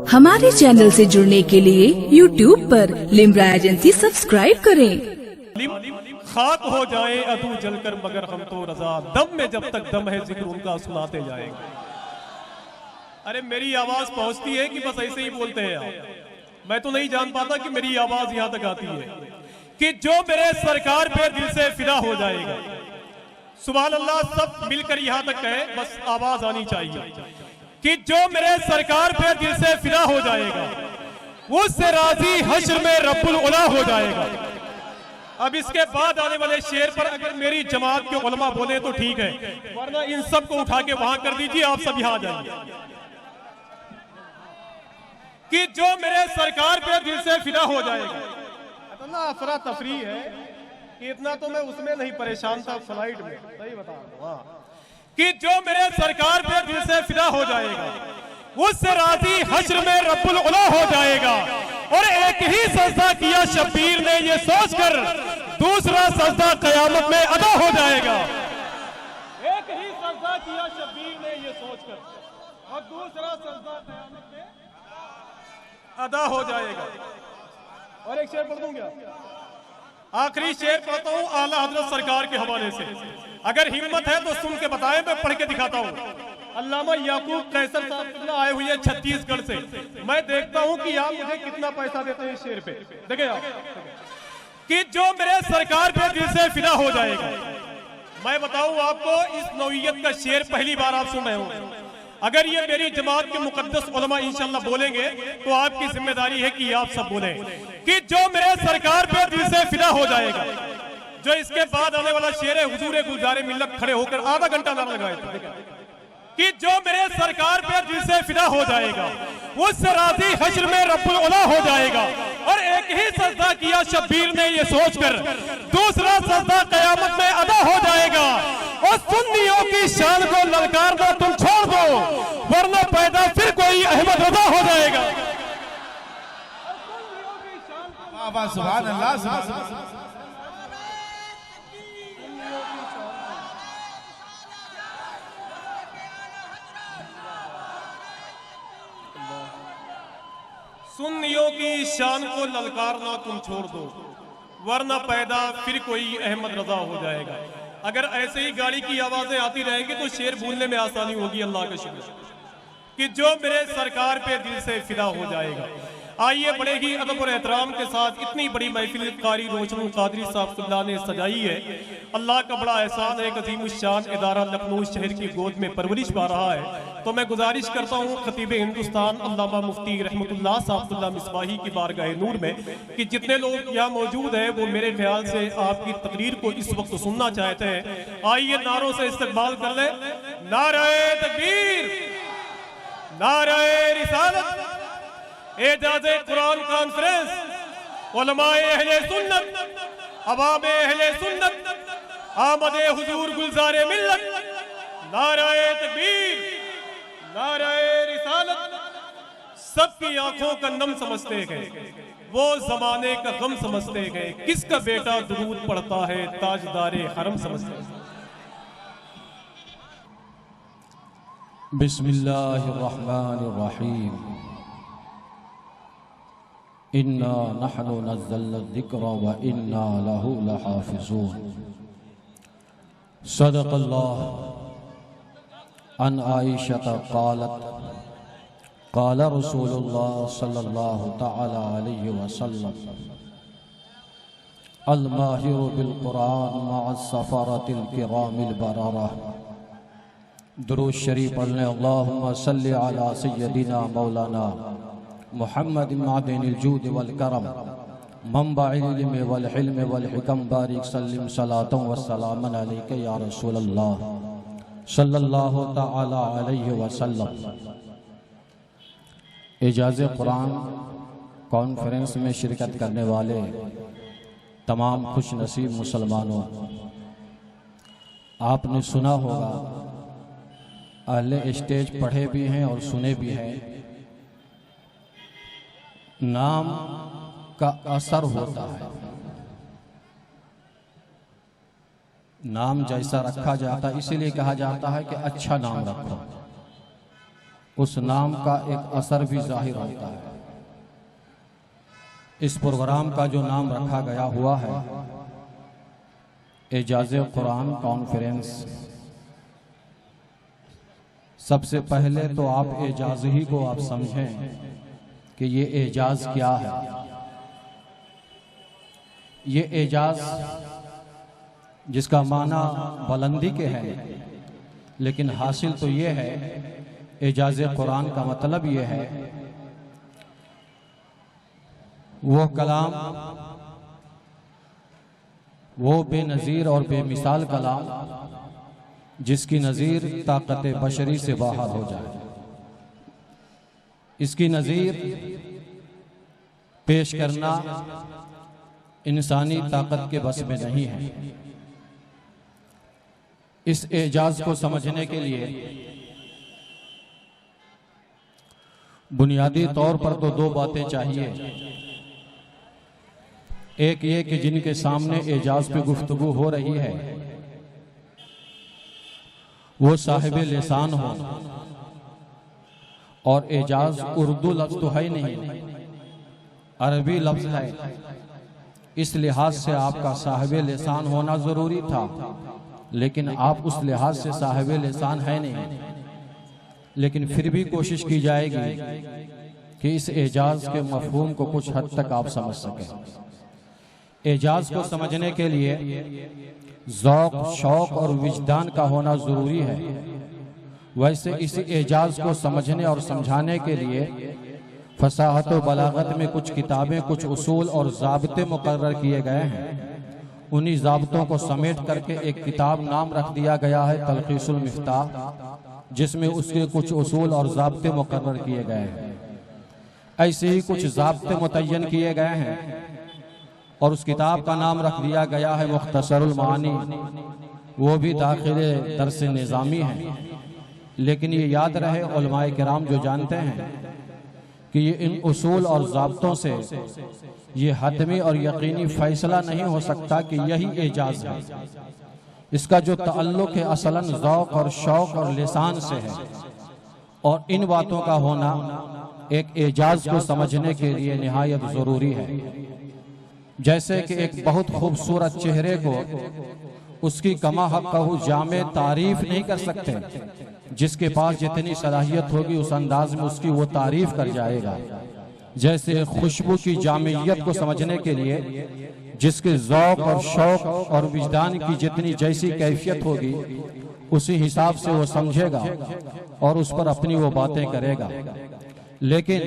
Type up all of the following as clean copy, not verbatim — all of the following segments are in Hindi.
हमारे चैनल से जुड़ने के लिए YouTube पर लिम्रा एजेंसी सब्सक्राइब करें। खाक हो जाए अदू जलकर मगर हम तो रजा, दम में जब तक दम है जिक्र उनका सुनाते जाएंगे। अरे मेरी आवाज पहुंचती है कि बस ऐसे ही बोलते हैं आप? मैं तो नहीं जान पाता कि मेरी आवाज यहां तक आती है कि जो मेरे सरकार पे दिल से फिदा हो जाएगा। सुभान अल्लाह, सब मिलकर यहां तक कहे, बस आवाज आनी चाहिए कि जो मेरे सरकार पे दिल से फिदा हो जाएगा उससे राजी हश्र में रब्बुल उला हो जाएगा। अब इसके बाद आने वाले शेर पर अगर मेरी जमात के उलमा बोले तो ठीक है, वरना इन सब को उठा के वहां कर दीजिए। आप सब यहां आ जाइए कि जो मेरे सरकार पे दिल से फिदा हो जाएगा। इतना अफरा तफरी है कि इतना तो मैं उसमें नहीं परेशान था, फ्लाइट में, सही बता रहा हूं कि जो मेरे सरकार पे दिल से फिदा हो जाएगा उससे राजी हश्र में रब्बुल उला हो जाएगा। और एक ही सजदा किया शब्बीर ने ये सोचकर, दूसरा सजदा कयामत में अदा हो जाएगा। एक ही सजदा किया शब्बीर ने ये सोचकर और दूसरा सजदा कयामत में अदा हो जाएगा। और एक शेर पढ़ दूं क्या? आखिरी शेर पढ़ता हूं आला हजरत सरकार के हवाले से। अगर हिम्मत है तो सुन के बताएं, मैं पढ़ के दिखाता हूं। अल्लामा याकूब कैसर साहब आए हुए हैं छत्तीसगढ़ से। मैं देखता हूं कि आप मुझे कितना पैसा देते हैं इस शेर पे। देखें आप कि जो मेरे सरकार पे दिल से फिदा हो जाएगा। मैं बताऊं आपको, इस नौइयत का शेर पहली बार आप सुन रहे हो। अगर ये मेरी जमात के मुकद्दस उलमा इंशाअल्लाह बोलेंगे तो आपकी जिम्मेदारी है कि आप सब बोलें कि जो मेरे सरकार पे दिल से फिदा हो जाएगा। जो इसके बाद आने वाला शेर है, हुजूर गुलजारे मिल्लत खड़े होकर आधा घंटा नारा लगाए थे कि जो मेरे सरकार पे दिल से फिदा हो जाएगा उससे राजी हश्र में रब्बुल उला हो जाएगा। और एक ही सजदा किया शब्बीर ने ये सोचकर, दूसरा सजदा कयामत में अदा हो जाएगा। और सुन्नियों की शान को ललकार दो, तुम छोड़ दो, वरना पैदा फिर कोई अहमद रजा हो जाएगा। सुभान अल्लाह, सुभान अल्लाह। सुन्नियों की शान को ललकारना तुम छोड़ दो, वरना पैदा फिर कोई अहमद रजा हो जाएगा। अगर ऐसे ही गाड़ी की आवाजें आती रहेंगी तो शेर भूलने में आसानी होगी। अल्लाह का शुक्र कि जो मेरे सरकार पे दिल से फिदा हो जाएगा। आइए, बड़े ही अदब और एहतराम के साथ इतनी बड़ी महफिल कारी रोशनुल कादरी साहब ने सजाई है। अल्लाह का बड़ा एहसान है, अजीम शान इदारा लखनऊ शहर की गोद में परवरिश पा रहा है। तो मैं गुजारिश करता हूँ खतीब हिंदुस्तान अल्लामा मुफ्ती रहमतुल्लाह साहब मिसबाही की बारगाह नूर में कि जितने लोग यहाँ मौजूद हैं वो मेरे ख्याल से आपकी तकरीर को इस वक्त सुनना चाहते हैं। आइए, नारों से इस्तकबाल कर ले। नारे तकबीर, नारे रिसालत, एजाज़े कुरान कॉन्फ्रेंस, उलमाए अहले सुन्नत, अवामे अहले सुन्नत, आमदे हुजूर गुलजारे मिल्लत, नाराए तकबीर, नाराए रिसालत। सबकी आंखों का नम समझते हैं, वो जमाने का गम समझते हैं। किसका बेटा दुरूद पढ़ता है, ताजदारे हरम समझते हैं। बिस्मिल्लाहिर्रहमानिर्रहीम। इन्ना नहनु नज़्ज़लना ज़िक्रा व इन्ना लहू लहाफ़िज़ून। सदक़ल्लाह। अन आइशा क़ालत क़ाल रसूलुल्लाह सल्लल्लाहु तआला अलैहि वसल्लम अल माहिरु बिल कुरान मअस सफ़रतिल किरामिल बरारा। दुरूद शरीफ पढ़ने। अल्लाहुम्मा सल्लि अला सय्यदिना मौलाना मुहम्मद मादिनिल जूद वल करम मंबाइल इल्म वल हिल्म वल हिकम बारिक सल्लिम सलातन व सलामन अलैका या रसूल अल्लाह सल्लल्लाहु तआला अलैहि वसल्लम। इजाज़े कुरान कॉन्फ्रेंस में शिरकत करने वाले तमाम खुश नसीब मुसलमानों, आपने सुना होगा, अहले स्टेज पढ़े भी हैं और सुने भी हैं, नाम का असर होता है। नाम जैसा रखा जाता है, इसीलिए कहा जाता है कि अच्छा नाम रखो। उस नाम का एक असर भी जाहिर होता है। इस प्रोग्राम का जो नाम रखा गया हुआ है एजाज़ कुरान कॉन्फ्रेंस, सबसे पहले तो आप एजाज ही को आप समझें कि ये एजाज क्या है। ये एजाज जिसका माना बुलंदी के है, लेकिन हासिल तो ये है, एजाज़ कुरान का मतलब ये है वो कलाम, वो बेनज़ीर और बेमिसाल कलाम जिसकी नज़ीर ताकत बशरी से बाहर हो जाए। इसकी नज़ीर पेश करना इंसानी ताकत के बस में नहीं है। इस एजाज को समझने के लिए बुनियादी तौर पर तो दो बातें चाहिए। एक ये कि जिनके सामने एजाज पे गुफ्तगू हो रही है वो साहिब लिसान हो, और एजाज उर्दू लफ्ज तो है नहीं, अरबी लफ्ज है। इस लिहाज से आपका साहिब लिसान होना जरूरी था, लेकिन आप उस लिहाज से साहिब लिसान है नहीं। लेकिन फिर भी कोशिश की जाएगी कि इस एजाज के मफहूम को कुछ हद तक आप समझ सकें। एजाज को समझने के लिए ज़ौक़, शौक़ और विजदान का होना ज़रूरी है। वैसे इसी एजाज को समझने और समझाने के लिए फसाहत व बलागत में कुछ किताबें, कुछ उसूल और ज़ाब्ते मुकर्रर किए गए हैं। उन्हीं ज़ाब्तों को समेट करके एक किताब नाम रख दिया गया है तलखीसुल मिफ्ताह, जिसमें उसके कुछ उसूल और ज़ाब्ते मुकर्रर किए गए हैं। ऐसे ही कुछ ज़ाब्ते मुतय्यन किए गए हैं और उस किताब का नाम रख दिया गया है मुख्तसरुल मानी। वो भी दाखिले दर्स निज़ामी है। लेकिन ये याद रहे, उलमाए किराम जो जानते हैं कि ये इन उसूल और ज़ाब्तों से ये हतमी और यकीनी फैसला नहीं हो सकता कि यही एजाज है। इसका जो ताल्लुक है असलन ज़ौक़ और शौक़ और लिसान से है, और इन बातों का होना एक एजाज को समझने के लिए निहायत ज़रूरी है। जैसे कि एक बहुत खूबसूरत चेहरे को उसकी कमा हक़्क़हू जामे तारीफ नहीं कर सकते। जिसके पास जितनी सलाहियत होगी उस अंदाज में उसकी वो तारीफ कर जाएगा। जैसे खुशबू की जामियत को समझने के लिए जिसके ज़ौक़ और शौक़ और विजदान की जितनी जैसी कैफियत होगी उसी हिसाब से वो समझेगा और उस पर अपनी वो बातें करेगा। लेकिन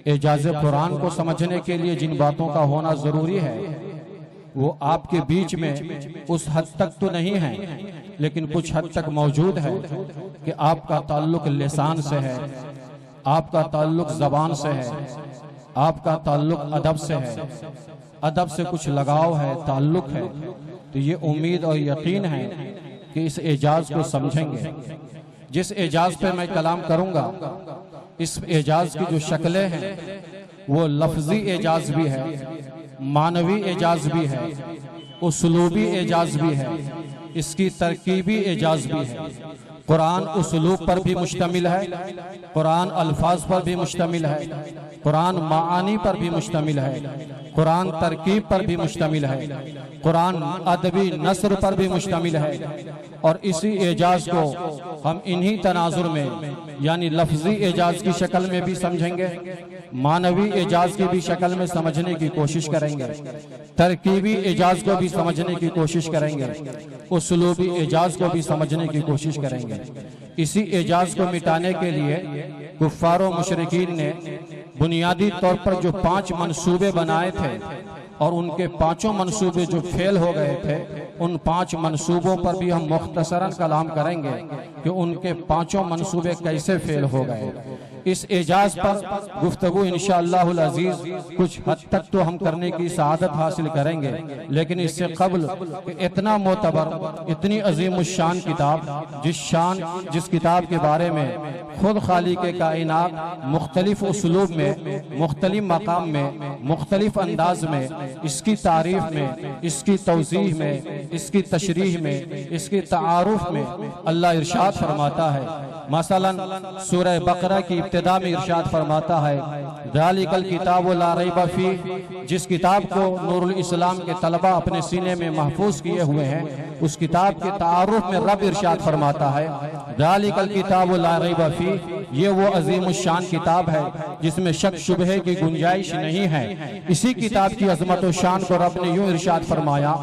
एजाज़ कुरान को समझने के लिए जिन बातों का होना जरूरी है वो आपके बीच में उस हद तक तो नहीं है, लेकिन कुछ हद तक मौजूद है कि आपका ताल्लुक लिसान से है, आपका ताल्लुक ज़बान से है, आपका ताल्लुक अदब से है, अदब से कुछ लगाव है, ताल्लुक है। तो ये उम्मीद और यकीन है कि इस एजाज को समझेंगे। जिस एजाज पे मैं कलाम करूंगा, इस एजाज की जो शक्लें हैं वो लफ्जी एजाज भी है, मानवी एजाज भी है, उसलूबी एजाज भी है, इसकी तरकीबी एजाज भी है। कुरान उसलूब पर भी मुश्तमिल है, कुरान अल्फाज पर भी मुश्तमिल है, कुरान मानी पर भी मुश्तमिल है, कुरान तरकीब पर भी मुश्तमिल है, कुरान अदबी नस्र पर भी मुश्तमिल है। और इसी एजाज को हम इन्हीं तनाजुर में यानी लफ्जी एजाज की शक्ल में भी समझेंगे, मानवी एजाज की भी शक्ल में समझने की कोशिश करेंगे, तरकीबी एजाज को भी समझने की कोशिश करेंगे, उसलूबी एजाज को भी समझने की कोशिश करेंगे। इसी एजाज को मिटाने के लिए कुफ्फार व मुशरिकीन ने बुनियादी तौर पर जो 5 मंसूबे बनाए थे और उनके 5 मंसूबे जो फेल हो गए थे, उन 5 मंसूबों पर भी हम मुख्तसरन कलाम करेंगे कि उनके 5 मंसूबे कैसे फेल हो गए। इस एजाज पर गुफ्तगू इंशाअल्लाहुल अजीज कुछ हद तक तो हम करने की सआदत हासिल करेंगे, लेकिन इससे कबल इतना मोतबर, इतनी अजीम शान किताब, जिस किताब के बारे में खुद खालिक कायनात मुख्तलिफ उसलूब में, मुख्तलिफ मकाम में, मुख्तलिफ अंदाज में, इसकी तारीफ में, इसकी तौज़ीह में, इसकी तशरीह में, इसकी तारुफ में अल्लाह इरशाद फरमाता है मसलन सूरह बकरा की इब्तिदा में इरशाद फरमाता है ज़ालिकल किताबु ला रैब फी, जिस किताब को नूरुल इस्लाम के तलबा अपने सीने में महफूज किए हुए हैं, उस किताब के तारुफ में रब इरशाद फरमाता है ज़ालिकल किताबु ला रैब फी, ये वो अजीम शान किताब है जिसमें शक शुबहे की गुंजाइश नहीं है। इसी किताब की अजमत और शान को रब ने यूं इरशाद फरमाया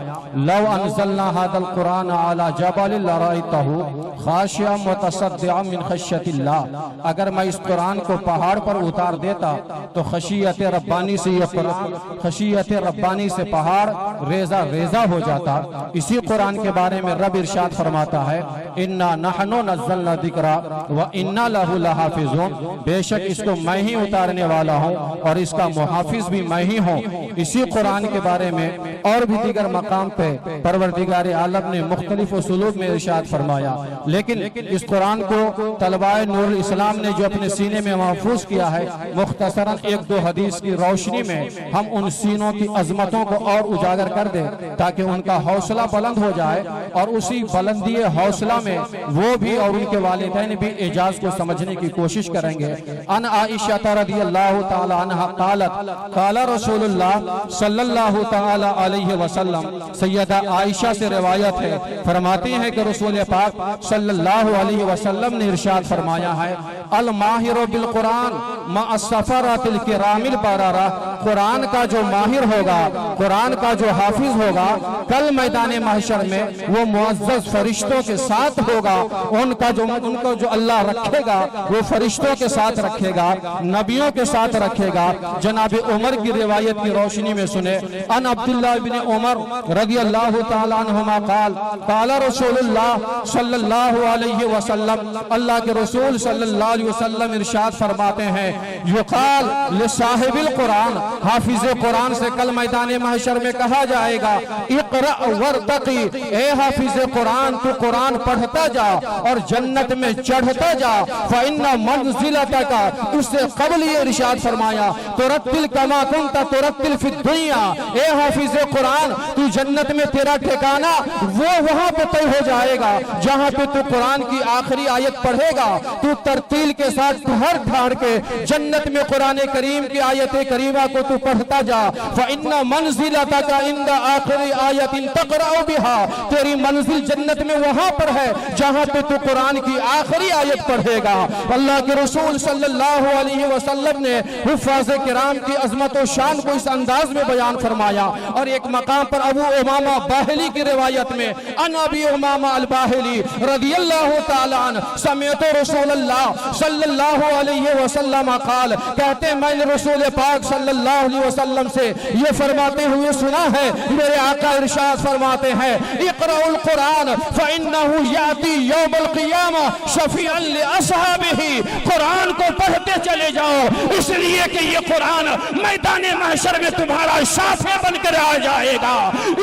लौ अनज़लना हादल कुरान अला जबलिन लरअयतहु खाशिअम मुतसद्दिअम मिन खश्यतिल्लाह, अगर मैं इस कुरान को पहाड़ पर उतार देता तो खशियत रब्बानी से यह कुरान, खशियत रब्बानी से पहाड़ रेजा रेजा हो जाता। इसी कुरान के बारे में रब इरशाद फरमाता है इन्ना नहनु नज़्ज़लना ज़िक्रा व इन्ना लहु लहाफ़िज़ून, बेशक इसको मैं ही उतारने वाला हूँ और इसका मुहाफिज भी मैं ही हूँ। इसी कुरान के बारे में और भी दीगर मकाम पे परवरदिगार आलम ने मुख्तलिफ उसलूब में इरशाद फरमाया, लेकिन इस कुरान को तलबाए नूरुल इस्लाम ने जो अपने सीने में महफूज किया है, मुख्तसरन एक दो हदीस की रोशनी में हम उन सीनों की अजमतों को और उजागर कर दें ताकि उनका हौसला बुलंद हो जाए और उसी बुलंदी हौसला में वो भी और उनके वालिदैन भी एजाज को समझने की कोशिश करेंगे। अन आइशा रज़ियल्लाहु ताला अन्हा क़ालत क़ाला रसूलुल्लाह सल्लल्लाहु ताला अलैहि वसल्लम, सैयदा आयशा से रिवायत है, फरमाती हैं कि रसूल पाक सल्लल्लाहु अलैहि वसल्लम ने इरशाद फरमाया है अल माहिर बिल कुरान मा अस्सफरातिल किरामिल बरारा, कुरान का जो माहिर होगा, कुरान का जो हाफिज होगा, कल मैदान महशर में वो मुअज़्ज़ज़ फरिश्तों के साथ होगा। उनको जो अल्लाह रखेगा वो फरिश्तों के साथ रखेगा, नबियों के साथ रखेगा। जनाब उमर की रिवायत की रोशनी में सुने अन अब्दुल्लाह इब्न उमर रज़ियल्लाहु ताला अन्हुमा क़ाल क़ाला रसूलुल्लाह सल्लल्लाहु अलैहि वसल्लम, अल्लाह के रसूल सल्लल्लाहु अलैहि वसल्लम इरशाद फरमाते हैं युक़ाल लिसाहिबिल कुरान, हाफिज कुरान से कल मैदान महशर में कहा जाएगा इक़रा वर्तक़ी, ए हाफिज कुरान तू कुरान पढ़ता जा और जन्नत में चढ़ता जा। फ़इन्ना मंज़िलतका, उससे क़ब्ल ये इरशाद फरमाया तुरत्तिल कमा कुन्ता तुरत्तिल फिद दुनिया, ए हाफिज कुरान तू जन्नत में तेरा ठिकाना वो वहां पे तय हो जाएगा जहां पे तू कुरान की आखिरी आयत पढ़ेगा। तू तरतील के साथ ठहर ठहर के जन्नत में कुरान करीम की आयत करीमा को तू पढ़ता जा। फ़इन्ना मंज़िलतका इंद आखिरी आयतिन तक़रअ बिहा, तेरी मंजिल जन्नत में वहां पर है जहां पे तू कुरान की आखिरी आयत पढ़ेगा। अल्लाह के रसूल सल्लल्लाहु अलैहि वसल्लम ने हुफ़ाज़ किराम की अज़मत और शान को इस अंदाज में बयान फरमाया। और एक मकाम पर अबू उमामा बाहिली की रिवायत में अन अबी उमामा अल बाहिली रज़ियल्लाहु ताला अन्हु समिअतु रसूलल्लाह सल्लल्लाहु अलैहि वसल्लम क़ाल, कहते हैं मैंने रसूल पाक सल्लल्लाहु अलैहि वसल्लम से ये फरमाते हुए सुना है, मेरे आका इरशाद फरमाते हैं इक़राउल कुरान फ़इन्नहु याती यौमल क़ियामा शफ़ीअन लि अस्हाबिही, कुरान को पढ़ते चले जाओ इसलिए कि ये कुरान मैदान महशर में तुम्हारा शाफ़े बनकर आ जाएगा।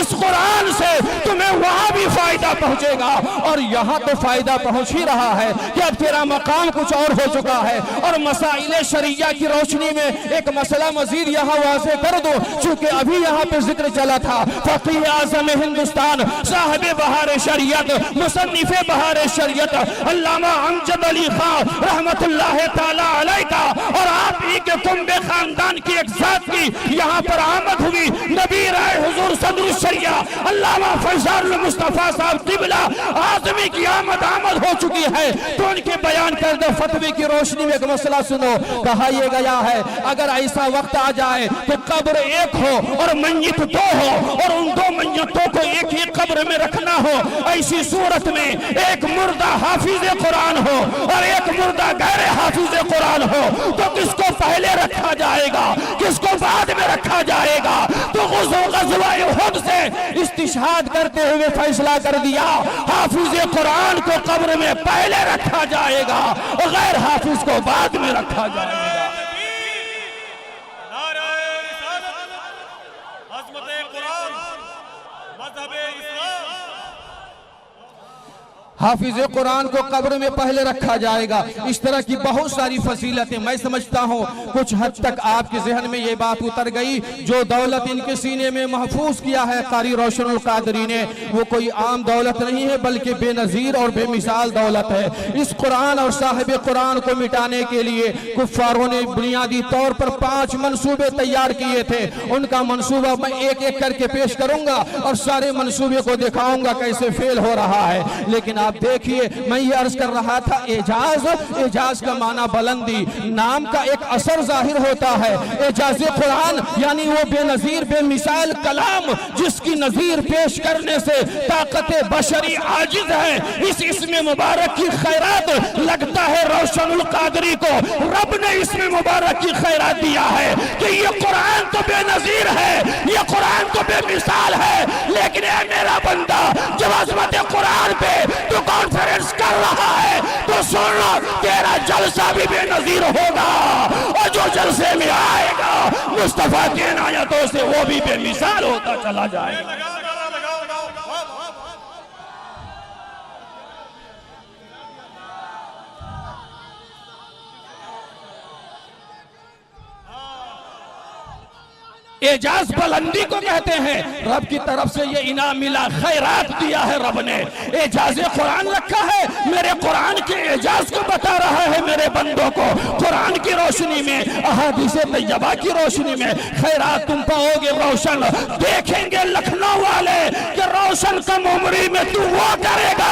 इस कुरान से तुम्हें वहां भी फायदा पहुंचेगा और यहाँ तो फायदा पहुंच ही रहा है कि अब तेरा मकाम कुछ और हो चुका है। और मसाइले शरिया की रोशनी में एक मसला मजीद यहाँ वाज़े कर दो, चूंकि अभी यहाँ पे जिक्र चला था फ़क़ीह आज़म हिंदुस्तान साहिब बहार शरीयत मुसन्निफ़ बहार शरीयत अल्लामा अमजद अली खान रहमतुल्लाह ताला अलैह का और आप ही के कुंबे खानदान की एक जात की यहाँ पर आमद हुई। नबी राय हुजूर सदरुल शरिया अल्लामा फैज़ानुल मुस्तफ़ा साहब क़िबला आज़मी की आमद हो चुकी है। तो उनके बयान कर दो फतवे की रोशनी में एक मसला सुनो। कहा यह गया है अगर ऐसा वक्त आ जाए तो कब्र एक हो और मय्यत दो हो और उन दो मय्यतों को एक ही कब्र में रखना हो, ऐसी सूरत में एक मुर्दा हाफिज कुरान हो और एक मुर्दा गैर हाफिज कुरान हो तो किसको पहले रखा जाएगा, किसको बाद में रखा जाएगा? तो ग़ज़वा उहद से इस्तिशहाद करते हुए फैसला कर दिया हाफिज कुरान को कब्र में पहले रखा जाएगा और गैर हाफिज को बाद में रखा जाएगा। हाफिज कुरान को कब्र में पहले रखा जाएगा। इस तरह की बहुत सारी फजीलतें मैं समझता हूँ कुछ हद तक आपके जहन में ये बात उतर गई। जो दौलत इनके सीने में महफूज किया है कारी रोशनुल कादरी ने, वो कोई आम दौलत नहीं है बल्कि बेनजीर और बेमिसाल दौलत है। इस कुरान और साहिब कुरान को मिटाने के लिए कुफ्फारों ने बुनियादी तौर पर 5 मंसूबे तैयार किए थे। उनका मंसूबा मैं एक एक करके पेश करूंगा और सारे मंसूबे को दिखाऊंगा कैसे फेल हो रहा है। लेकिन आप देखिए, मैं ये अर्ज कर रहा था एजाज, एजाज का माना बुलंदी, नाम का एक असर जाहिर होता है। एजाज कुरान यानी वो बेनजीर बेमिसाल कलाम जिसकी नजीर पेश करने से ताकत बशरी आजिज है। इस इसमें मुबारक की खैरात लगता है रोशनुल कादरी को रब ने इसमें मुबारक की खैरात दिया है कि ये कुरान तो बेनजीर है, ये कुरान तो बेमिसाल है, लेकिन ए मेरा बंदा जब अज़मत कुरान पे तो कॉन्फ्रेंस कर रहा है तो सुन, तेरा जलसा भी बेनजीर होगा और जो जलसे में आएगा मुस्तफा की इनायतों से वो भी बेमिसाल होता चला जाएगा। एजाज बुलंदी को कहते हैं। रब की तरफ से ये इनाम मिला, खैरात दिया है रब ने। एजाज कुरान रखा है, मेरे कुरान के एजाज को बता रहा है मेरे बंदों को। कुरान की रोशनी में, अहादीस तैयबा की रोशनी में खैरात तुम पाओगे रोशन। देखेंगे लखनऊ वाले कि रोशन कम उम्री में तू वो करेगा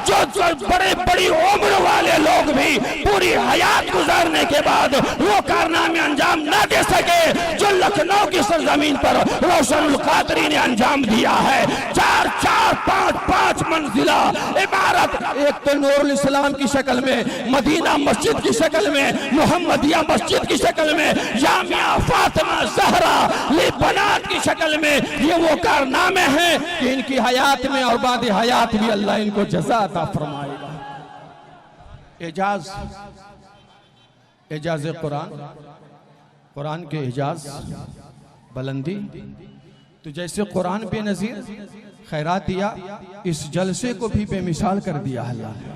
जो बड़े बड़ी उम्र वाले लोग भी पूरी हयात गुजारने के बाद वो कारनामे अंजाम न दे सके जो लखनऊ की सरजमीन पर रोशनुल कादरी ने अंजाम दिया है। 4-4, 5-5 मंजिला इमारत, एक तो नूरुल इस्लाम की शक्ल में, मदीना मस्जिद की शक्ल में, मुहम्मदिया मस्जिद की शक्ल में, जामिया फातिमा ज़हरा लिबनात की शक्ल में। ये वो कारनामे हैं कि इनकी हयात में और बाद हयात भी अल्लाह इनको जज़ा अता फरमाएगा। एजाज, एजाज कुरान, कुरान के एजाज बुलंदी, तो जैसे कुरान बेनजीर खैरात दिया, इस जलसे को भी बेमिसाल कर दिया अल्लाह ने,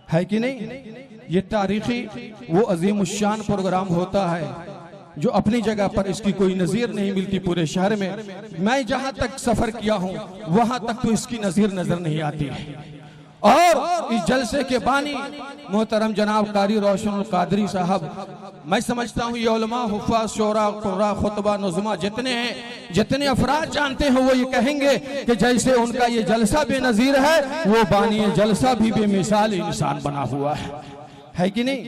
है कि नहीं? ये तारीखी वो अजीम उश्शान प्रोग्राम होता है जो अपनी जगह पर इसकी कोई नज़ीर नहीं मिलती पूरे शहर में। मैं जहां तक सफर किया हूं वहां तक तो इसकी नज़ीर नजर नहीं आती है। और इस जलसे के बानी मोहतरम जनाब कारी रोशनुल कादरी साहब, मैं समझता हूँ ये उलमा, हुफ़ाज़, शोरा, कुर्रा, खुतबा, नुज़मा जितने हैं, जितने अफराद जानते हैं वो ये कहेंगे कि जैसे उनका ये जलसा बेनज़ीर है, वो बानी जलसा भी बेमिसाल इंसान बना हुआ है कि नहीं?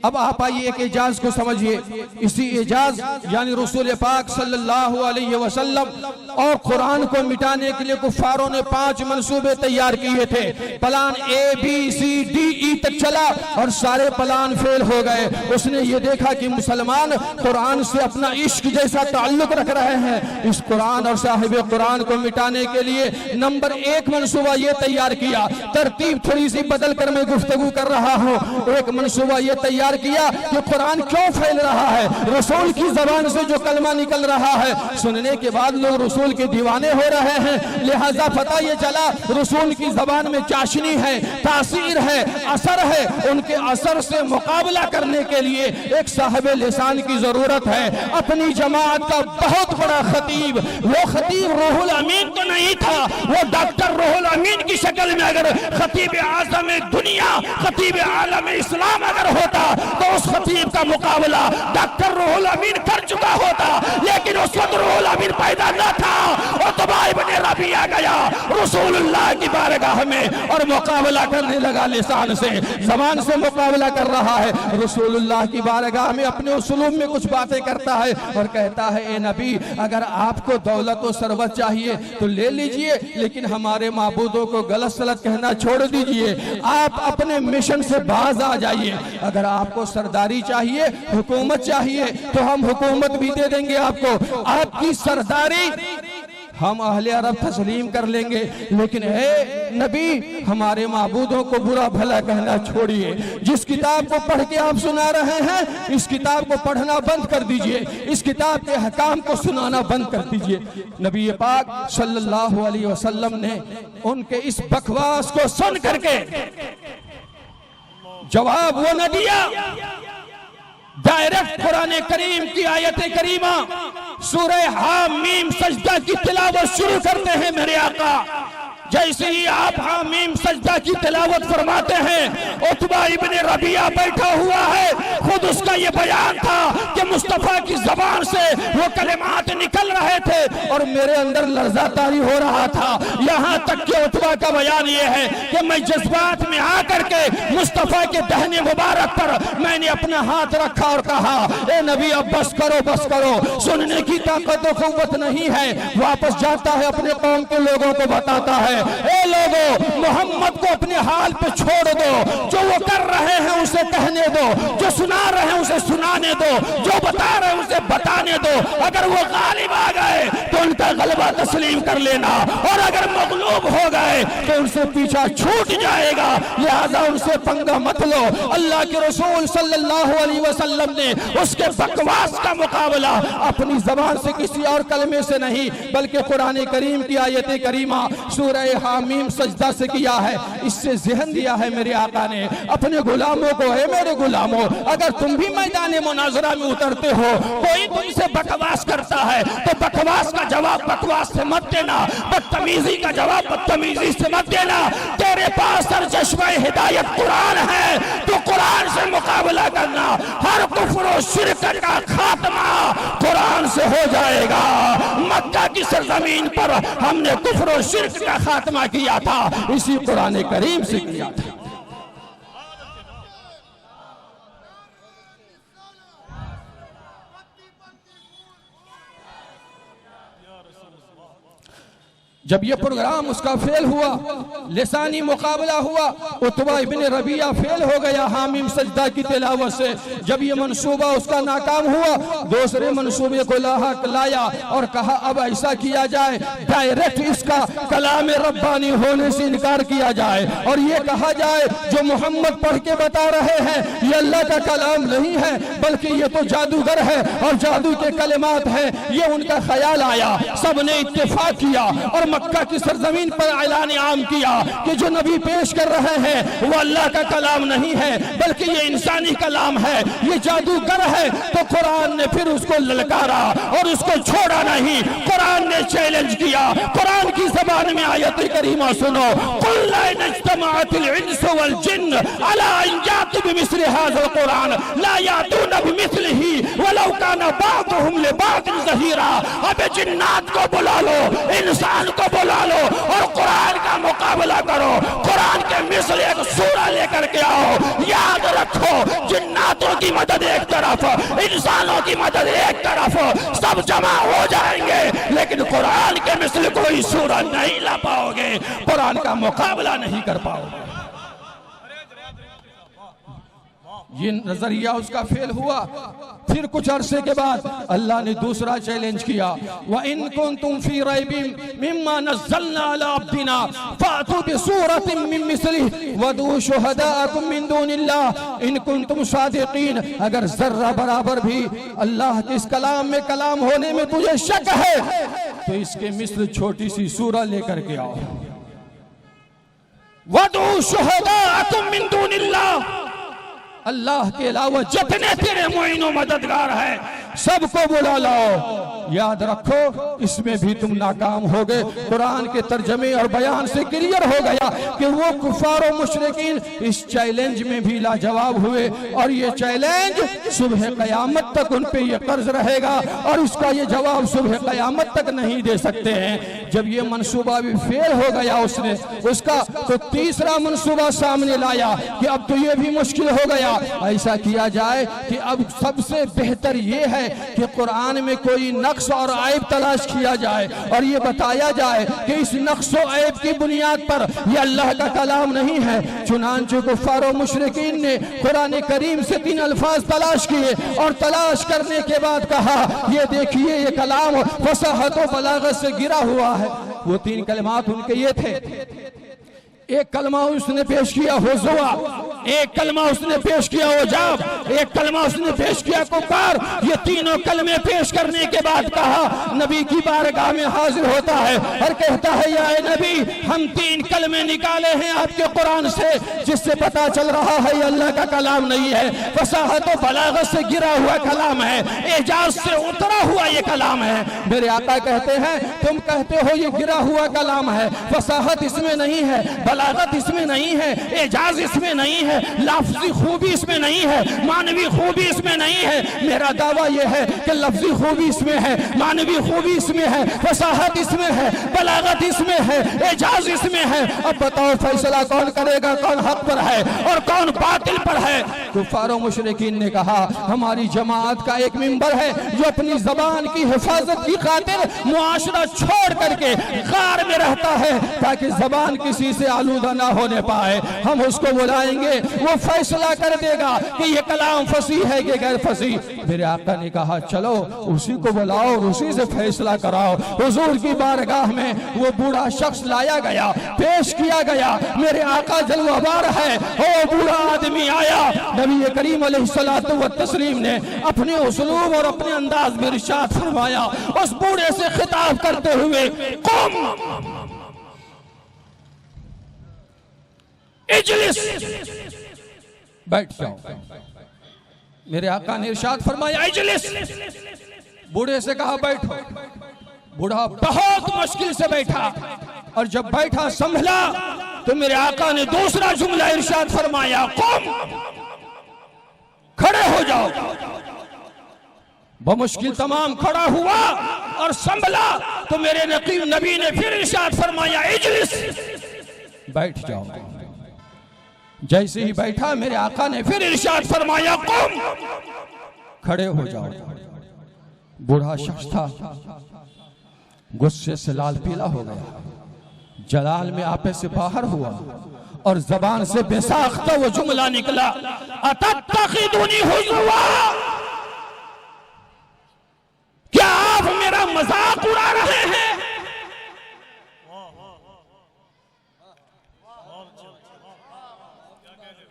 अब आप आइए एक एजाज को समझिए। इसी एजाज यानी रसूल पाक सल्लल्लाहु अलैहि वसल्लम और कुरान को मिटाने के लिए कुफ्फारों ने 5 मंसूबे तैयार किए थे। प्लान ABCDE तक चला और सारे प्लान फेल हो गए। उसने ये देखा कि मुसलमान कुरान से अपना इश्क जैसा ताल्लुक रख रहे हैं। इस कुरान और साहिब कुरान को मिटाने के लिए नंबर 1 मंसूबा ये तैयार किया। तरतीब थोड़ी सी बदल कर मैं गुफ्तगू कर रहा हूँ। एक मंसूबा ये तैयार किया कि कुरान क्यों फैल रहा है, रसूल की जबान से जो कलमा निकल रहा है सुनने के बाद लोग रसूल के दीवाने हो रहे हैं। लिहाजा पता ये चला रसूल की जबान में चाशनी है, तासीर है, असर है। उनके असर से मुकाबला करने के लिए एक साहिब लिसान की जरूरत है। अपनी जमात का बहुत बड़ा खतीब, वो खतीब रूहुल अमीन तो नहीं था, वो डॉक्टर रूहुल अमीन की शक्ल में अगर खतीब आज़म दुनिया, खतीब आलम इस्लाम अगर होता तो उस खतीब का मुकाबला डॉक्टर रूहुल अमीन कर चुका होता। लेकिन उस वक्त रूहुल अमीन पैदा न था और तबाह इब्ने रबिया गया रसूलुल्लाह की बारगाह में और मुकाबला करने लगा। लिसान से, ज़बान से मुकाबला कर रहा है। रसूलुल्लाह की बारगाह में अपने उसलूब में कुछ बातें करता है और कहता है, ए नबी, अगर आपको दौलत और सरबत चाहिए तो ले लीजिए, लेकिन हमारे माबूदों को गलत सलत कहना छोड़ दीजिए। आप अपने मिशन से बाज आ जाइए। अगर आपको सरदारी चाहिए, हुकूमत चाहिए, तो हम हुकूमत भी दे देंगे आपको। आपकी सरदारी हम अहले अरब तस्लीम कर लेंगे, लेकिन हे नबी हमारे माबूदों को बुरा भला कहना छोड़िए। जिस किताब को पढ़ के आप सुना रहे हैं, इस किताब को पढ़ना बंद कर दीजिए, इस किताब के हकाम को सुनाना बंद कर दीजिए। नबी पाक सल्लल्लाहु अलैहि वसल्लम ने उनके इस बकवास को सुन करके जवाब वो न दिया, डायरेक्ट कुरान करीम की आयत करीमा सूरह हामीम सजदा की तिलावत शुरू करते हैं मेरे आका। जैसे ही आप हामीम सजदा की तिलावत फरमाते हैं, उतबा इब्ने रबिया बैठा हुआ है, खुद उसका ये बयान था कि मुस्तफा की जबान से वो कलिमात निकल रहे थे और मेरे अंदर लर्जा तारी हो रहा था। यहाँ तक कि उतबा का बयान ये है कि मैं जज्बात में आकर के मुस्तफा के दहने मुबारक पर मैंने अपना हाथ रखा और कहा, ए नबी अब बस करो, सुनने की ताकत और क़ुव्वत नहीं है। वापस जाता है अपने कौम के लोगों को बताता है, ए लोगों मोहम्मद को अपने हाल पे छोड़ दो, जो वो कर रहे हैं उसे कहने दो, जो सुना रहे हैं उसे सुनाने दो, जो बता रहे हैं उसे बताने दो। अगर वो गालिब आ गए तो उनका गलबा तस्लीम कर लेना, और अगर मगलूब हो गए तो उनसे पीछा छूट जाएगा, लिहाजा उनसे पंगा मत लो। अल्लाह के रसूल सल्लल्लाहु अलैहि वसल्लम ने उसके बकवास का मुकाबला अपनी जबान से किसी और कलमे से नहीं बल्कि कुरान करीम की आयत करीमा सूरह हामीम सजदा से किया है। इससे ज़हन दिया है मेरे आका ने अपने गुलामों को, है मेरे गुलामों अगर तुम भी मैदान मुनाजरा में उतरते हो, कोई तुमसे बकवास करता है तो बकवास का जवाब बकवास से मत देना, बदतमीजी का जवाब बदतमीजी से मत देना। तेरे पास सरचश्मा हिदायत कुरान है तो कुरान से मुकाबला करना। हर कुफ्र और शिर्क का खात्मा कुरान से हो जाएगा। मक्का की सरजमीन पर हमने कुफ्र और शिर्क का खात्मा किया था, इसी कुरान करीम से किया था। जब ये प्रोग्राम उसका फेल हुआ, लिसानी मुकाबला हुआ, उतबा इब्ने रबिया फेल हो गया हामीम सजदा की तिलावत से। जब ये मंसूबा उसका नाकाम हुआ, दूसरे मंसूबे को लाया और कहा अब ऐसा किया जाए, डायरेक्ट इसका कलाम रब्बानी होने से इनकार किया जाए और ये कहा जाए जो मोहम्मद पढ़ के बता रहे हैं ये अल्लाह का कलाम नहीं है बल्कि ये तो जादूगर है और जादू के कलिमात हैं। ये उनका ख्याल आया, सबने इत्तेफाक किया और मक्का की सरजमीन पर ऐलान आम किया कि जो नबी पेश कर रहे हैं वो अल्लाह का कलाम नहीं है बल्कि ये इंसानी कलाम है, ये जादूगर है। तो कुरान ने फिर उसको ललकारा और उसको छोड़ा नहीं। कुरान ने चैलेंज किया, कुरान की ज़बान में आयत करीमा सुनो, कुल ला इज्तमाअतिल इंसु वल जिन्न अला अन यातू बिमिस्लि हाज़िल कुरान ला यातूना बिमिस्लिही वलौ काना बादुहुम लिबादिन ज़हीरा। अब जिन्नात को बुला लो, इंसान को बुला लो और कुरान का मुकाबला करो। कुरान के मिसल एक सूरा लेकर के आओ। याद रखो जिन्नातों की मदद एक तरफ, इंसानों की मदद एक तरफ, सब जमा हो जाएंगे लेकिन कुरान के मिसल कोई सूरा नहीं ला पाओगे, कुरान का मुकाबला नहीं कर पाओगे। ये नजरिया उसका फेल हुआ। फिर कुछ अरसे के बाद अल्लाह ने दूसरा चैलेंज किया, व इन कुंतुम फी रैबिम मिम्मा नज़्ज़लना अला अब्दिना फातू बिसूरतिन मिन मिस्लिही वदू शुहदाअकुम मिन दूनिल्लाह इन कुंतुम सादिकीन। अगर जर्रा बराबर भी अल्लाह के इस कलाम में कलाम होने में तुझे शक है तो इसके मिस्ल छोटी सी सूरा लेकर के आओ। वदू शुहदाअकुम मिन दूनिल्लाह, अल्लाह के अलावा जितने तेरे मुईन और मददगार हैं सबको बुला लाओ। याद रखो इसमें भी तुम नाकाम हो गए। कुरान के तर्जमे और बयान से क्लियर हो गया कि वो कुफार और मुशरिकीन इस चैलेंज में भी लाजवाब हुए और ये चैलेंज सुबह क़यामत तक उन पे ये कर्ज रहेगा और इसका ये जवाब सुबह क़यामत तक नहीं दे सकते हैं। जब ये मंसूबा भी फेल हो गया उसका तो तीसरा मंसूबा सामने लाया कि अब तो ये भी मुश्किल हो गया। ऐसा किया जाए कि अब सबसे बेहतर ये है है कि कुरान में कोई नक्स और ऐब तलाश किया जाए और ये बताया जाए कि इस नक्स और ऐब की बुनियाद पर ये अल्लाह का कलाम नहीं है। चुनांचे कुफ्फार और मुशरिकीन ने कुरान करीम से 3 अल्फाज तलाश किए और तलाश करने के बाद कहा ये देखिए ये कलाम फसाहत और बलागत से गिरा हुआ है। वो 3 कलमात उनके ये थे। एक कलमा उसने पेश किया हुज़ुआ, एक कलमा उसने पेश किया उजाब, एक कलमा उसने पेश किया कुफार। ये तीनों कलमे पेश करने के बाद कहा नबी की बारगाह में हाजिर होता है और कहता है या नबी हम 3 कलमे निकाले हैं आपके कुरान से जिससे पता चल रहा है ये अल्लाह का कलाम नहीं है, फसाहत और बलागत से गिरा हुआ कलाम है, एजाज से उतरा हुआ ये कलाम है। मेरे आका कहते हैं तुम कहते हो ये गिरा हुआ कलाम है, फसाहत इसमें नहीं है, बलागत इसमें नहीं है, एजाज इसमें नहीं है, लफ्जी खूबी इसमें नहीं है, मानवी खूबी इसमें नहीं है। मेरा दावा यह है कि लफ्जी खूबी इसमें है, मानवी खूबी इसमें है, फसाहत इसमें है, बलागत इसमें है, एजाज इसमें है। अब बताओ फैसला कौन करेगा, कौन हक पर है और कौन बातिल पर है। कुफार और मुशरिकीन ने कहा हमारी जमात का एक मेंबर है जो अपनी जबान की हिफाजत की खातिर मुआशरा छोड़ करके गार में रहता है ताकि जबान किसी से आलूदा ना होने पाए। हम उसको बुलाएंगे, वो फैसला कर देगा कि ये कलाम फसी है कि गैर फसी। मेरे आका ने कहा चलो उसी को बुलाओ और उसी से फैसला कराओ। हुजूर की बारगाह में वो बूढ़ा शख्स लाया गया, पेश किया गया। मेरे आका जलवाबार है, वो बूढ़ा आदमी आया। नबी करीम अलैहिस्सलातु व तस्लीम ने अपने उसलूब और अपने अंदाज में इरशाद फरमाया, उस बूढ़े से खिताब करते हुए कुम इजलिस, बैठ जाओ। मेरे आका ने इरशाद फरमाया इजलिस, बूढ़े से कहा बैठो। बूढ़ा बहुत मुश्किल से बैठा और जब बैठा संभला तो मेरे आका ने दूसरा जुमला इरशाद फरमाया कुम, खड़े हो जाओ। बमुश्किल तमाम खड़ा हुआ और संभला तो मेरे नबी ने फिर इरशाद फरमाया इजलिस, बैठ जाओ। जैसे ही बैठा मेरे आका ने फिर इरशाद फरमाया कुम, खड़े हो जाओ। बूढ़ा शख्स था, गुस्से से लाल पीला हो गया, जलाल में आपे से बाहर हुआ और जबान से बेसाख्ता वो जुमला निकला अतत्तखिदुनी हुज़ुआ, क्या आप मेरा मजाक उड़ा रहे हैं?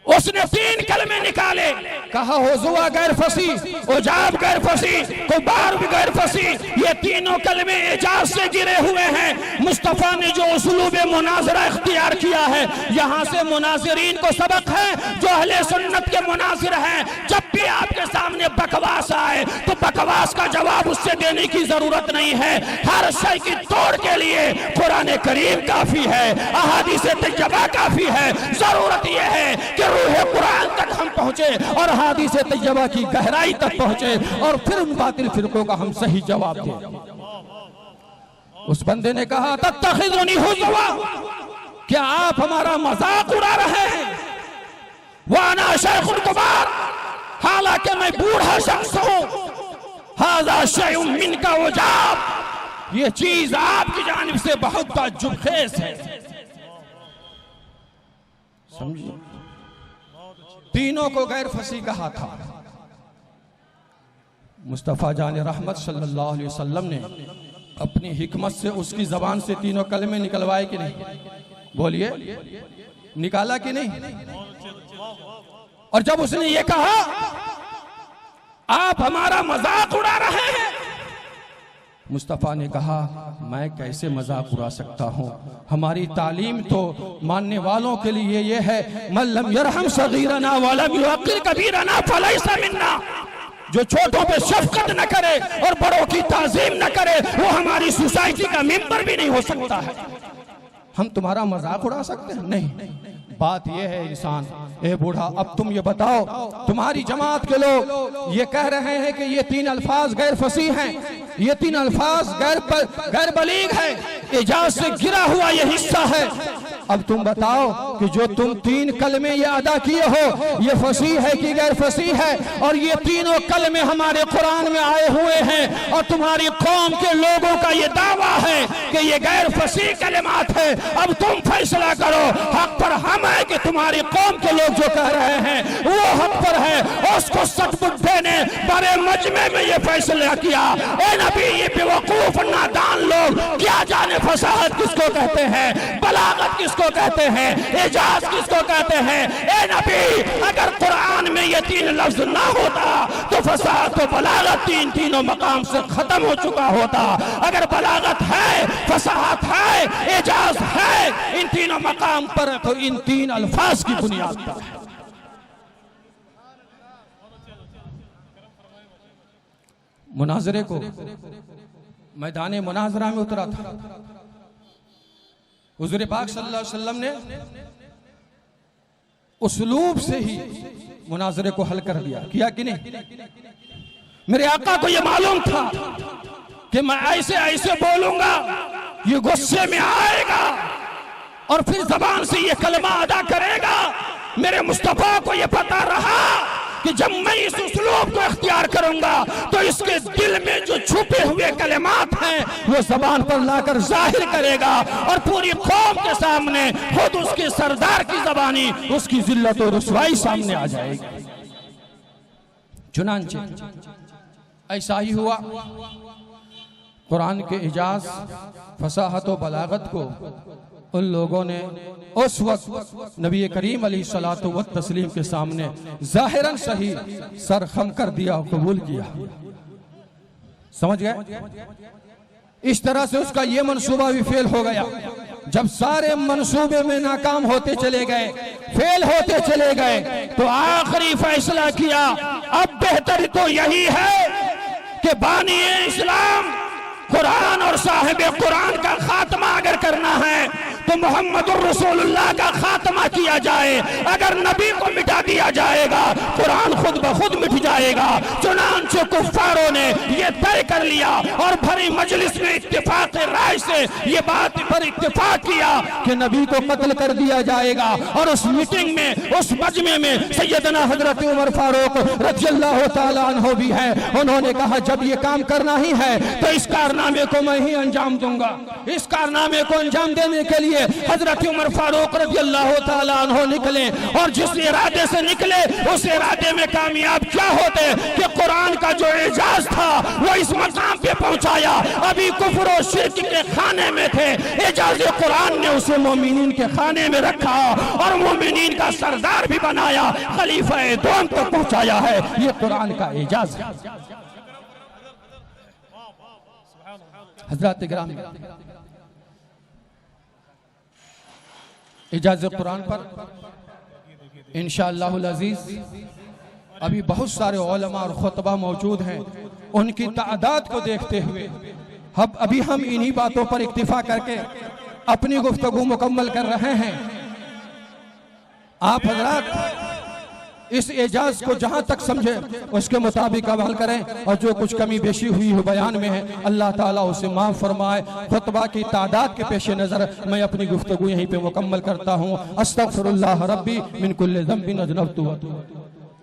उसने 3 कलमे निकाले, कहा हुज़ुआ गैर फसी, उजाब गैर फसी, कुबार भी गैर फसी। ये तीनों कलमे एजाज से गिरे हुए हैं। मुस्तफा ने जो उसलूब मुनाजरा इख्तियार किया है, यहाँ से मुनाजिरीन को सबक है जो अहले सुन्नत के मुनाजिर हैं। जब भी आपके सामने बकवास आए तो बकवास का जवाब उससे देने की जरूरत नहीं है। हर शय की तोड़ के लिए कुरान करीम काफी है, अहादीस तैयबा काफी है। जरूरत यह है कि रूह कुरान तक हम पहुंचे और हादीस तैयबा की गहराई तक पहुंचे और फिर उन बातिल फिरकों का हम सही जवाब दें। उस बंदे ने कहा तत्तखिदुनी हुज़ुआ, क्या आप हमारा मजाक उड़ा रहे हैं? वाना शैखुन कुबार, हालांकि मैं बूढ़ा शख्स हूं। हाज़ा शैउन मिनका उजाब, ये चीज आपकी जानिब से बहुत ताज्जुबखेज है। समझिए, तीनों को गैर फसी कहा था। मुस्तफ़ा जान रहमत सल्लल्लाहु अलैहि वसल्लम ने अपनी हिकमत से उसकी जबान से तीनों कलमे निकलवाए कि नहीं? बोलिए, निकाला कि नहीं? और जब उसने ये कहा आप हमारा मजाक उड़ा रहे हैं, मुस्तफ़ा ने कहा मैं कैसे मजाक उड़ा सकता हूँ? हमारी तालीम तो मानने वालों के लिए ये है मन लम यरहम सगीरना वलम युअक्किर कबीरना फलैसा मिन्ना, जो छोटों पे शफकत न करे और बड़ों की ताजीम न करे वो हमारी सोसाइटी का मेंबर भी नहीं हो सकता है। हम तुम्हारा मजाक उड़ा सकते हैं? नहीं। बात यह है इंसान, ए बूढ़ा अब तुम ये बताओ, तुम्हारी जमात के लोग ये कह रहे हैं कि ये 3 अल्फाज गैर फसी हैं, ये 3 अल्फाज गैर बलीग है, एजाज से गिरा हुआ ये हिस्सा है। अब तुम बताओ कि जो तुम 3 कलमे ये अदा किए हो, ये फसीह है कि गैर फसीह है? और ये तीनों कलमे हमारे कुरान में आए हुए हैं और तुम्हारी कौम के लोगों का ये दावा है कि ये गैर फसीह कलिमात है। अब तुम फैसला करो, हक पर हम है कि तुम्हारी कौम के लोग जो कह रहे हैं वो हक पर है। उसको सचमुट्ठे ने बड़े मजमे में ये फैसला किया। ए नबी, ये बेवकूफ नादान लोग क्या जाने फसाहत किसको कहते हैं, बलागत किसको कहते हैं, एजाज किसको कहते हैं। ए नबी, अगर कुरान में ये 3 लफ्ज ना होता तो फसाहत तो बलागत तीनों मकाम से खत्म हो चुका होता। अगर बलागत है, फसाहत है, एजाज है इन तीनों मकाम पर, तो इन 3 अल्फाज की बुनियाद पर है। मुनाजरे को मैदान मुनाजरा में उतरा था। हुज़ूर पाक सल्लल्लाहु अलैहि वसल्लम ने उसलूब से ही मुनाजरे को हल कर दिया, किया कि नहीं? मेरे आका को यह मालूम था कि मैं ऐसे ऐसे बोलूंगा, ये गुस्से में आएगा और फिर जबान से ये कलमा अदा करेगा। मेरे मुस्तफा को यह पता रहा कि जब मैं इस उसलूब को इख्तियार करूंगा तो इसके दिल में जो छुपे हुए कलिमात हैं वो जबान पर लाकर जाहिर करेगा और पूरी कौम के सामने खुद उसके सरदार की जबानी, उसकी जिल्लत और रुसवाई सामने आ जाएगी। चुनांचे ऐसा ही हुआ। कुरान के इजाज, फसाहत और बलागत को उन लोगों ने उस वक्त नबी करीम अलैहिस्सलातु व तस्लीम के सामने जाहिरन सही सर खम कर दिया और कबूल किया। समझ गए? इस तरह से उसका ये मंसूबा भी फेल हो गया। जब सारे मंसूबे में नाकाम होते चले गए, फेल होते चले गए, तो आखिरी फैसला किया, अब बेहतर तो यही है कि बानी इस्लाम कुरान और साहिब कुरान का खात्मा अगर करना है तो मोहम्मदुर रसूलुल्लाह का खात्मा किया जाए। अगर नबी को मिटा दिया जाएगा कुरान खुद ब खुद मिट जाएगा। चुनांचे कुफ्फारों ने ये तय कर लिया और भरी मजलिस में इत्तेफाक राय से ये बात पर इत्तेफाक किया कि नबी को कत्ल कर दिया जाएगा। और उस मीटिंग में, उस मजमे में सैयदना हजरत उमर फारूक रज़ियल्लाहु ताला अन्हु भी है। उन्होंने कहा जब ये काम करना ही है तो इस कारनामे को मैं ही अंजाम दूंगा। इस कारनामे को अंजाम देने के लिए हजरत उमर फारूक रज़ियल्लाहु ताला अन्हु निकले और जिस इरादे से निकले उस इरादे में कामयाब क्या होते कि कुरान का जो एजाज था वो इस मकाम पे पहुंचाया। अभी कुफ्र और शिर्क के खाने में थे, एजाज कुरान ने उसे मोमिनीन के खाने में रखा और मोमिनीन का सरदार भी बनाया, खलीफा दोम तक पहुंचाया है। ये कुरान का एजाज है। हज़रात गिरामी, इजाज़त कुरान पर इंशाअल्लाहुल अज़ीज़ अभी बहुत सारे उलमा और खुतबा मौजूद हैं। उनकी तादाद को देखते हुए अभी हम इन्हीं बातों पर इक्तिफा करके अपनी गुफ्तगू मुकम्मल कर रहे हैं। आप हजरात इस एजाज को जहां तक समझे उसके मुताबिक अमल करें और जो कुछ कमी बेशी हुई हो बयान में है अल्लाह ताला उसे माफ फरमाए। खुतबा की तादाद के पेश नज़र मैं अपनी गुफ्तगू यहीं पे मुकम्मल करता हूँ। अस्तगफिरुल्लाह रब्बी मिन कुल्लि ज़ंबिन अज़नबतु।